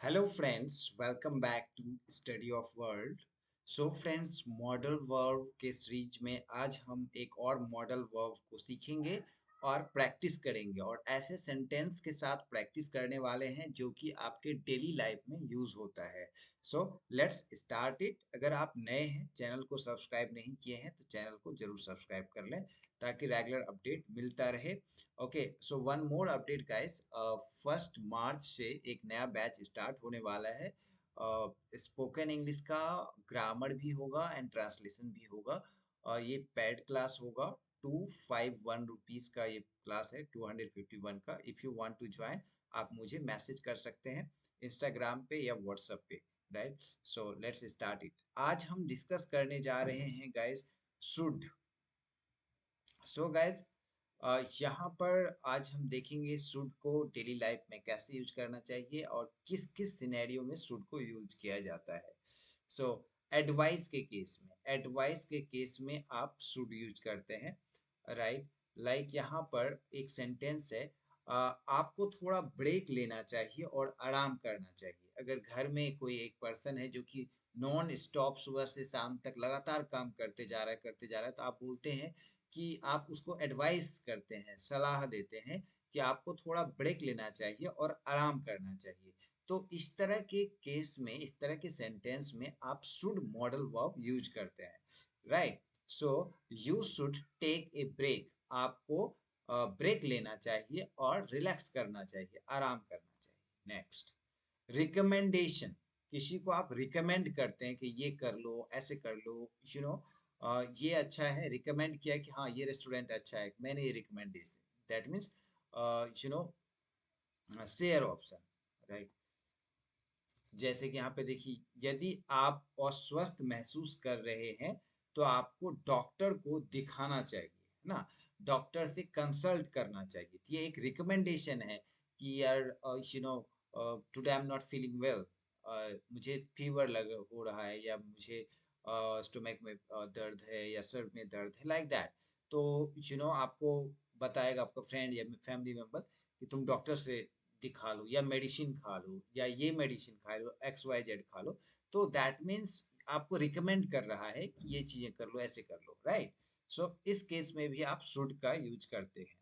Hello friends, welcome back to Study of World. So friends modal verb के series में आज हम एक और मॉडल वर्ब को सीखेंगे और प्रैक्टिस करेंगे और ऐसे सेंटेंस के साथ प्रैक्टिस करने वाले हैं जो कि आपके डेली लाइफ में यूज होता है। So let's start it. अगर आप नए हैं, चैनल को सब्सक्राइब नहीं किए हैं तो चैनल को जरूर सब्सक्राइब कर लें ताकि रेगुलर अपडेट मिलता रहे। Okay, so one more update guys, 1 मार्च से एक नया बैच स्टार्ट होने वाला है। स्पोकन इंग्लिश का ग्रामर भी होगा एंड ट्रांसलेशन भी होगा। ये पेड क्लास होगा। 251 रुपीज का ये क्लास है, 251 का। If you want to join आप मुझे मैसेज कर सकते हैं इंस्टाग्राम पे या व्हाट्सएप पे। Right, so let's start it. आज हम डिस्कस करने जा रहे हैं गाइस शुड। सो गाइस, यहाँ पर आज हम देखेंगे शुड को डेली लाइफ में कैसे यूज करना चाहिए और किस किस सिनेरियो में शुड को यूज किया जाता है। सो एडवाइस के केस में आप शुड यूज करते हैं। राइट, लाइक यहाँ पर एक सेंटेंस है, आपको थोड़ा ब्रेक लेना चाहिए और आराम करना चाहिए। अगर घर में कोई एक पर्सन है जो कि नॉन स्टॉप सुबह से शाम तक लगातार काम करते जा रहा है तो आप बोलते हैं कि आप उसको एडवाइस करते हैं, सलाह देते हैं कि आपको थोड़ा ब्रेक लेना चाहिए और आराम करना चाहिए। तो इस तरह के केस में, इस तरह के सेंटेंस में आप शुड मॉडल वर्ब यूज करते हैं। Right, so you should take a break. आपको ब्रेक लेना चाहिए और रिलैक्स करना चाहिए, आराम करना चाहिए। Next, recommendation. किसी को आप रिकमेंड करते हैं कि ये कर लो, ऐसे कर लो, यू नो, ये अच्छा है। रिकमेंड किया कि हाँ ये रेस्टोरेंट अच्छा है, मैंने ये recommendation, that means you know share option. Right, जैसे कि यहाँ पे देखिए, यदि आप अस्वस्थ महसूस कर रहे हैं तो आपको डॉक्टर को दिखाना चाहिए, है ना। डॉक्टर से कंसल्ट करना चाहिए। तो ये एक रिकमेंडेशन है कि यार you know today I am not feeling well, मुझे फीवर लग हो रहा है या मुझे स्टोमक में दर्द है या सर में दर्द है, लाइक दैट। तो आपको बताएगा आपका फ्रेंड या फैमिली मेंबर कि तुम डॉक्टर से दिखा लो या मेडिसिन खा लो या ये मेडिसिन खा लो, एक्स वाई जेड खा लो। तो दैट मीन्स आपको रिकमेंड कर रहा है कि ये चीजें कर लो, ऐसे कर लो। राइट, सो इस केस में भी आप शुड का यूज करते हैं।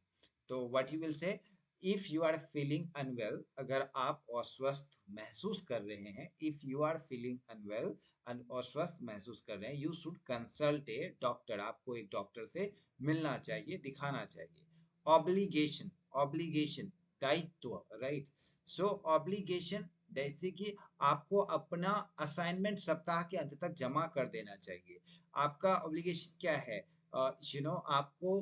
तो what you will say, if you are feeling unwell, अगर आप अस्वस्थ महसूस कर रहे हैं, if you are feeling unwell, अस्वस्थ महसूस कर रहे हैं, you should consult a doctor. आपको एक डॉक्टर से मिलना चाहिए, दिखाना चाहिए। ऑब्लिगेशन, ऑब्लिगेशन दायित्व। राइट, सो ऑब्लिगेशन जैसे कि आपको अपना असाइनमेंट सप्ताह के अंत तक जमा कर देना चाहिए। आपका ऑब्लिगेशन क्या है? आपको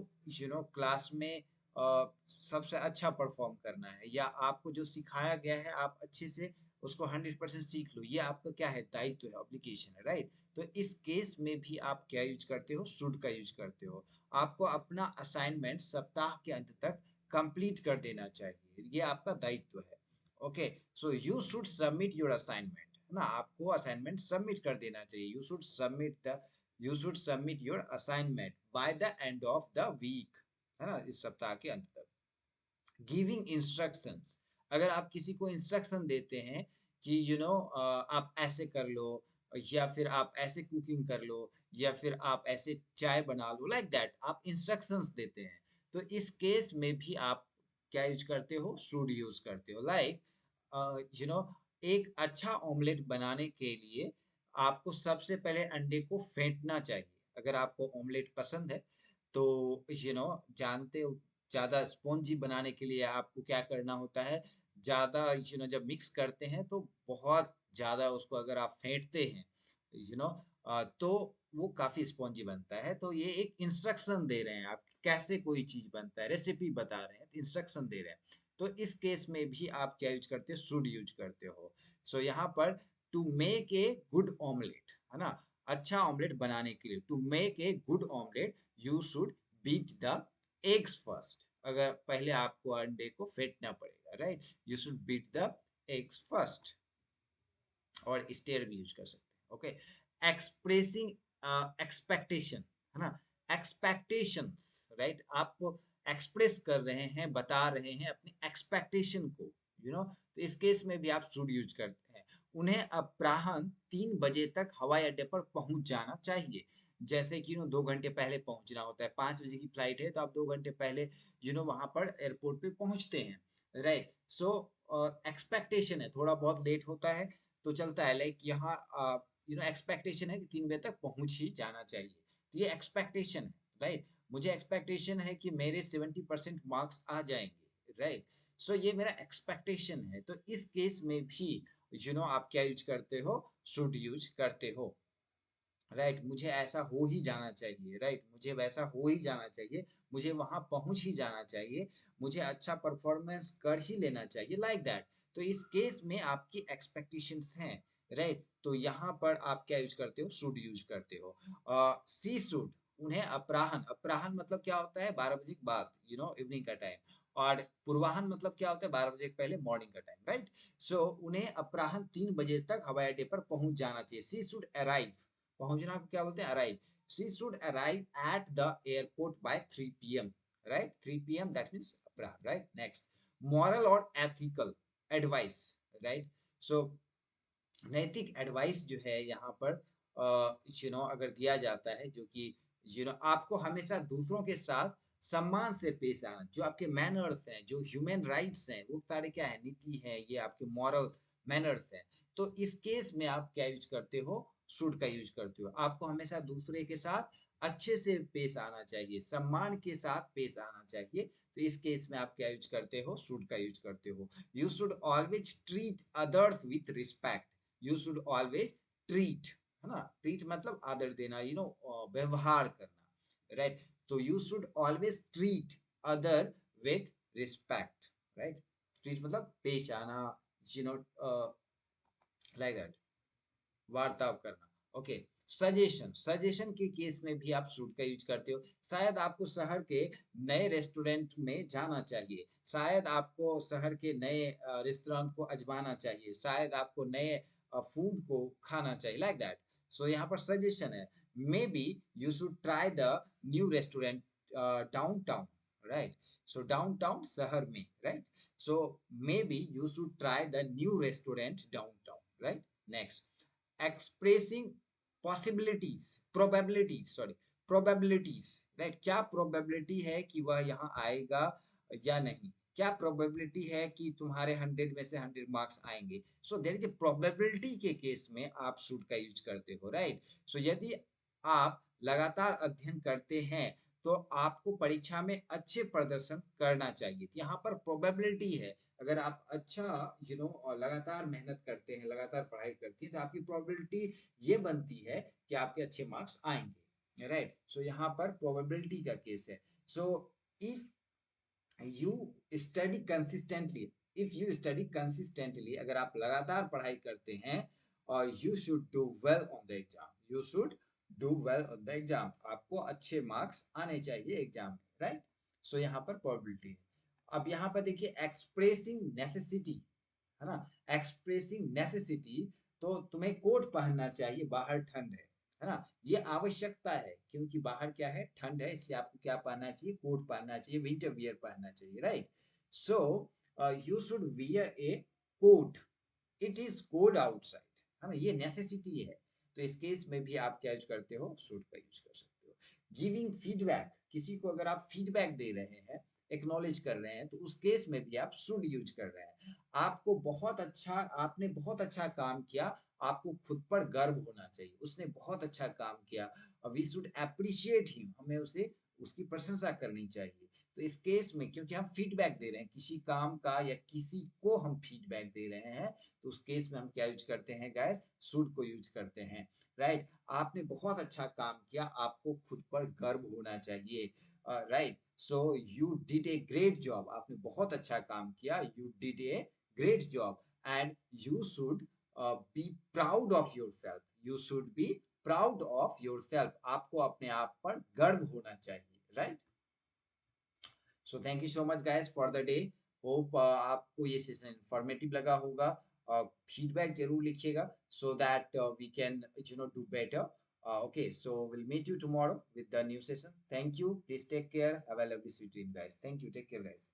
क्लास में सबसे अच्छा परफॉर्म करना है या आपको जो सिखाया गया है आप अच्छे से उसको 100% सीख लो। ये आपका क्या है? दायित्व है, ऑब्लिगेशन है। राइट, तो इस केस में भी आप क्या यूज करते हो? शुड का यूज करते हो। आपको अपना असाइनमेंट सप्ताह के अंत तक कंप्लीट कर देना चाहिए, ये आपका दायित्व है। Okay, so you should submit your assignment, है ना। आपको असाइनमेंट सबमिट कर देना चाहिए। You should submit your assignment by the end of the week, है ना, इस सप्ताह के अंत तक। गिविंग इंस्ट्रक्शंस, अगर आप किसी को इंस्ट्रक्शन देते हैं कि आप ऐसे कर लो या फिर आप ऐसे कुकिंग कर लो या फिर आप ऐसे चाय बना लो, लाइक दैट आप इंस्ट्रक्शंस देते हैं। तो इस केस में भी आप क्या यूज करते हो? शुड यूज करते हो। लाइक यू नो एक अच्छा ऑमलेट बनाने के लिए आपको सबसे पहले अंडे को फेंटना चाहिए। अगर आपको ऑमलेट पसंद है तो जानते हो, ज़्यादा स्पॉन्जी बनाने के लिए आपको क्या करना होता है? ज़्यादा जब मिक्स करते हैं तो बहुत ज़्यादा उसको अगर आप फेंटते हैं, तो वो काफ़ी स्पॉन्जी बनता है। तो ये एक इंस्ट्रक्शन दे रहे हैं आप कि कैसे कोई चीज़ बनता है, रेसिपी बता रहे हैं, तो इंस्ट्रक्शन दे रहे हैं। तो इस केस में भी आप क्या यूज करते हो? शुड यूज करते हो। सो यहाँ पर to make a good omelette, है ना, अच्छा ऑमलेट बनाने के लिए, to make a good omelette you should beat the eggs first. अगर पहले आपको अंडे को फेंटना पड़ेगा। Right, you should beat the eggs first. और स्टेयर भी यूज कर सकते हैं। ओके, एक्सप्रेसिंग एक्सपेक्टेशन, है ना, एक्सपेक्टेशंस। राइट, आप एक्सप्रेस कर रहे हैं, बता रहे हैं अपनी एक्सपेक्टेशन को, तो इस केस में भी आप शुड यूज करते उन्हें अपराह्न 3 बजे तक हवाई अड्डे पर पहुंच जाना चाहिए। जैसे कि 2 घंटे पहले पहुंचना होता है, 5 बजे की फ्लाइट है तो आप 2 घंटे पहले वहां पर एयरपोर्ट पे पहुंचते हैं, राइट। सो एक्सपेक्टेशन है थोड़ा बहुत लेट होता है तो चलता है, लाइक यहाँ एक्सपेक्टेशन है कि 3 बजे तक पहुंच ही जाना चाहिए, तो ये एक्सपेक्टेशन है, राइट। मुझे एक्सपेक्टेशन है कि मेरे 70% मार्क्स आ जाएंगे, राइट। सो ये मेरा एक्सपेक्टेशन है, तो इस केस में भी आप क्या यूज करते हो, शुड यूज करते हो, राइट। मुझे ऐसा हो ही जाना चाहिए, राइट, मुझे वैसा हो ही जाना चाहिए, मुझे वहां पहुंच ही जाना चाहिए, मुझे अच्छा परफॉर्मेंस कर ही लेना चाहिए, लाइक दैट। तो इस केस में आपकी एक्सपेक्टेशंस हैं, राइट। तो यहाँ पर आप क्या यूज करते हो, शुड यूज करते हो। सी शुड, उन्हें अपराह्न, अपराह्न मतलब क्या होता है, 12 बजे के बाद, इवनिंग का टाइम। और पूर्वाह्न मतलब क्या होता है, 12 बजे के पहले मॉर्निंग का टाइम, राइट। सो उन्हें अपराह्न 3 बजे तक हवाई अड्डे पर पहुंच जाना चाहिए। सी शुड अराइव, पहुंचना को क्या बोलते हैं, arrive. She should arrive at the airport by 3 p.m, right, 3 p.m that means अपराह्न, राइट। नेक्स्ट, मॉरल और एथिकल एडवाइस, राइट। सो नैतिक एडवाइस जो है यहाँ पर अगर दिया जाता है, जो कि आपको हमेशा दूसरों के साथ सम्मान से पेश आना, जो आपके मैनर्स हैं, जो ह्यूमन राइट्स हैं, वो सारे क्या है, नीति है, ये आपके मॉरल मैनर्स हैं। तो इस केस में आप क्या यूज करते हो, शुड का यूज करते हो। आपको हमेशा दूसरे के साथ अच्छे से पेश आना चाहिए, सम्मान के साथ पेश आना चाहिए, तो इस केस में आप क्या यूज करते हो, शुड का यूज करते हो। You should always treat others with respect, you should always treat, है ना, ट्रीट मतलब आदर देना, व्यवहार करना, राइट। तो you should always treat other with respect, right. Treat मतलब पेश आना, यू नो लाइक दैट, वार्ताव करना, ओके। सजेशन, सजेशन के केस में भी आप शुड का यूज करते हो। शायद आपको शहर के नए रेस्टोरेंट में जाना चाहिए, शायद आपको शहर के नए रेस्टोरेंट को अजमाना चाहिए, शायद आपको नए फूड को खाना चाहिए, लाइक दैट। सो यहाँ पर सजेशन है, may be you should try the new restaurant down town, right. So down town शहर में, right. So may be you should try the new restaurant down town, right. Next, expressing possibilities, probabilities, sorry, probabilities, right. क्या probability है कि वह यहाँ आएगा या नहीं, क्या प्रोबेबिलिटी है कि तुम्हारे 100 में से 100 मार्क्स आएंगे। So there is a probability के केस में आप शुड का यूज करते हो, राइट। सो यदि आप लगातार अध्ययन करते हैं तो आपको परीक्षा में अच्छे प्रदर्शन करना चाहिए, तो यहाँ पर प्रोबेबिलिटी है, अगर आप अच्छा और लगातार मेहनत करते हैं, लगातार पढ़ाई करती हैं, तो आपकी प्रोबेबिलिटी ये बनती है कि आपके अच्छे मार्क्स आएंगे, राइट। सो यहाँ पर प्रोबेबिलिटी का केस है। So if you study consistently, if you study consistently, अगर आप लगातार पढ़ाई करते हैं, और you should do well on the exam, you should do well on the exam, आपको अच्छे मार्क्स आने चाहिए एग्जाम में, राइट। सो यहाँ पर प्रोबेबिलिटी है। अब यहाँ पर देखिए, एक्सप्रेसिंग नेसेसिटी, है ना, एक्सप्रेसिंग नेसेसिटी, तो तुम्हें कोट पहनना चाहिए, बाहर ठंड है ना, ये आवश्यकता है, क्योंकि बाहर क्या है, ठंड है, इसलिए आपको क्या पहनना चाहिए, कोट पहनना चाहिए, विंटर वियर पहनना चाहिए, right. So you should wear a coat, it is cold outside, है ना, ये नेसेसिटी है, तो इस केस में भी आप क्या यूज करते हो, शुड का यूज कर सकते हो। गिविंग फीडबैक, किसी को अगर आप फीडबैक दे रहे हैं, एक्नॉलेज कर रहे हैं, तो उस केस में भी आप शुड यूज कर रहे हैं। आपको बहुत अच्छा, आपने बहुत अच्छा काम किया, आपको खुद पर गर्व होना चाहिए, उसने बहुत अच्छा काम किया, वी शुड अप्रिशिएट हिम, हमें उसे, उसकी प्रशंसा करनी चाहिए। तो इस केस में क्योंकि हम फीडबैक दे रहे हैं किसी काम का, या किसी को हम फीडबैक दे रहे हैं, तो उस केस में हम क्या यूज करते हैं गाइस, शुड को यूज करते हैं, राइट। आपने बहुत अच्छा काम किया, आपको खुद पर गर्व होना चाहिए, right. So you did a great job, आपने बहुत अच्छा काम किया, you did a great job, and you should be proud of yourself, you should be proud of yourself, आपको अपने आप पर गर्व होना चाहिए, right. So thank you so much guys for the day, hope आपको ये session informative लगा होगा, फीडबैक जरूर लिखिएगा, so that we can do better. Okay, so we'll meet you tomorrow with the new session. Thank you, please take care, have a lovely sweet dream guys, thank you, take care guys.